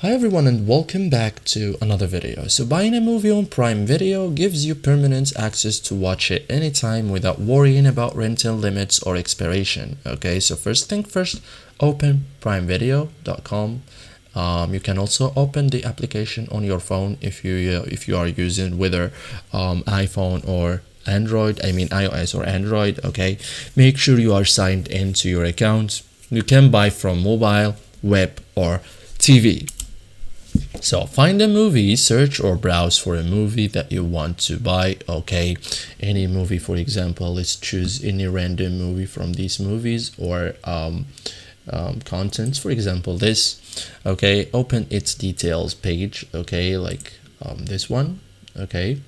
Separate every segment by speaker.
Speaker 1: Hi everyone and welcome back to another video. So buying a movie on Prime Video gives you permanent access to watch it anytime without worrying about rental limits or expiration. Okay, so first thing first, open primevideo.com. You can also open the application on your phone if you are using whether iPhone or Android, I mean iOS or Android. Okay, make sure you are signed into your account. You can buy from mobile, web or TV. So find a movie, search or browse for a movie that you want to buy. Okay, any movie, for example, let's choose any random movie from these movies or contents, for example this. Okay, open its details page. Okay, like this one. Okay,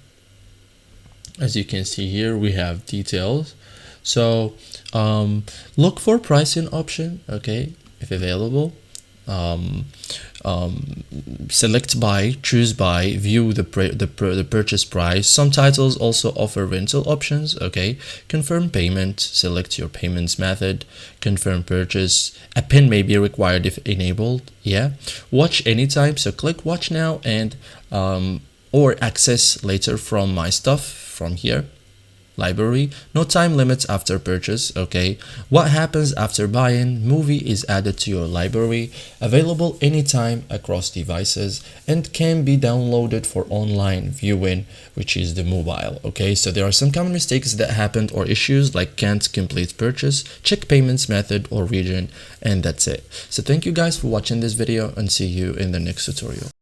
Speaker 1: as you can see here we have details. So look for pricing option, okay, if available. Select buy, choose buy, view the purchase price. Some titles also offer rental options. Okay, confirm payment, select your payments method, confirm purchase. A pin may be required if enabled. Yeah, watch anytime, so click watch now and or access later from my stuff from here. Library, no time limits after purchase. Okay, what happens after buying? Movie is added to your library, available anytime across devices, and can be downloaded for online viewing, which is the mobile. Okay, so there are some common mistakes that happened or issues like can't complete purchase, check payments method or region, and that's it. So thank you guys for watching this video and see you in the next tutorial.